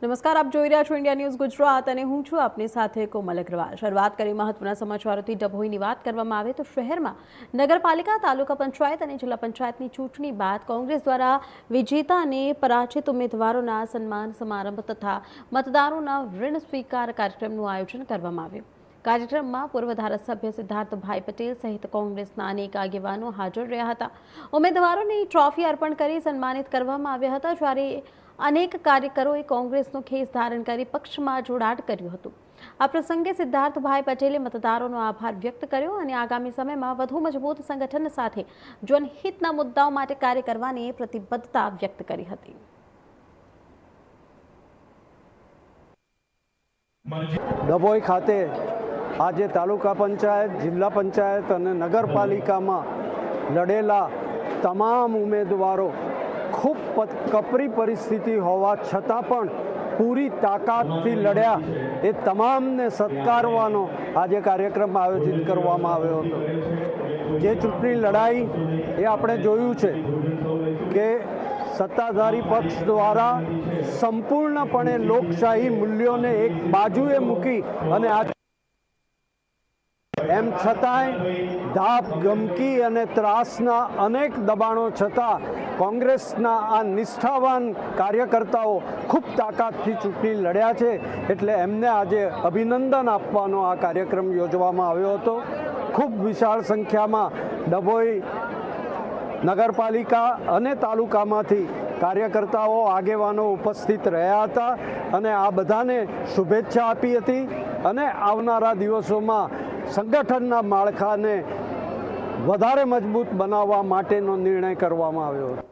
નમસ્કાર, આપ જોઈ રહ્યા છો ઇન્ડિયા ન્યૂઝ ગુજરાત અને હું છું આપની સાથે કોમલ અગ્રવાલ। શરૂઆત કરી મહત્વના સમાચારોથી। ડભોઈની વાત કરવામાં આવે તો શહેરમાં નગરપાલિકા, તાલુકા પંચાયત અને જિલ્લા પંચાયતની ચૂંટણી બાદ કોંગ્રેસ દ્વારા વિજેતા અને પરાજિત ઉમેદવારોના સન્માન સમારંભ તથા મતદારોના ઋણ સ્વીકાર કાર્યક્રમનું આયોજન કરવામાં આવ્યું। કાર્યક્રમમાં પૂર્વ ધારાસભ્ય સિદ્ધાર્થભાઈ પટેલ સહિત કોંગ્રેસના અનેક આગેવાનો હાજર રહ્યા હતા। ઉમેદવારોને ટ્રોફી અર્પણ કરી સન્માનિત કરવામાં આવ્યા હતા, જ્યારે અનેક કાર્યકરોએ કોંગ્રેસનો ખેસ ધારણ કરી પક્ષમાં જોડાણ કર્યું હતું। આ પ્રસંગે સિદ્ધાર્થભાઈ પટેલે મતદારોનો આભાર વ્યક્ત કર્યો અને આગામી સમયમાં વધુ મજબૂત સંગઠન સાથે જનહિતના મુદ્દાઓ માટે કાર્ય કરવાની પ્રતિબદ્ધતા વ્યક્ત કરી હતી। ડભોઈ ખાતે આજે તાલુકા પંચાયત, જિલ્લા પંચાયત અને નગરપાલિકામાં લડેલા તમામ ઉમેદવારો ખૂબ કપરી પરિસ્થિતિ હોવા છતાં પણ પૂરી તાકાતથી લડ્યા। એ તમામને સત્કારવાનો આજે કાર્યક્રમ આયોજિત કરવામાં આવ્યો હતો। જે ચૂંટણી લડાઈ એ આપણે જોયું છે કે સત્તાધારી પક્ષ દ્વારા સંપૂર્ણપણે લોકશાહી મૂલ્યોને એક બાજુએ મૂકી અને આ એમ છતાંય ધાપ, ધમકી અને ત્રાસના અનેક દબાણો છતાં કોંગ્રેસના આ નિષ્ઠાવાન કાર્યકર્તાઓ ખૂબ તાકાતથી ચૂંટણી લડ્યા છે। એટલે એમને આજે અભિનંદન આપવાનો આ કાર્યક્રમ યોજવામાં આવ્યો હતો। ખૂબ વિશાળ સંખ્યામાં ડભોઈ નગરપાલિકા અને તાલુકામાંથી કાર્યકર્તાઓ, આગેવાનો ઉપસ્થિત રહ્યા હતા અને આ બધાને શુભેચ્છા આપી હતી અને આવનારા દિવસોમાં સંગઠનના માળખાને વધારે મજબૂત બનાવવા માટેનો નિર્ણય કરવામાં આવ્યો હતો।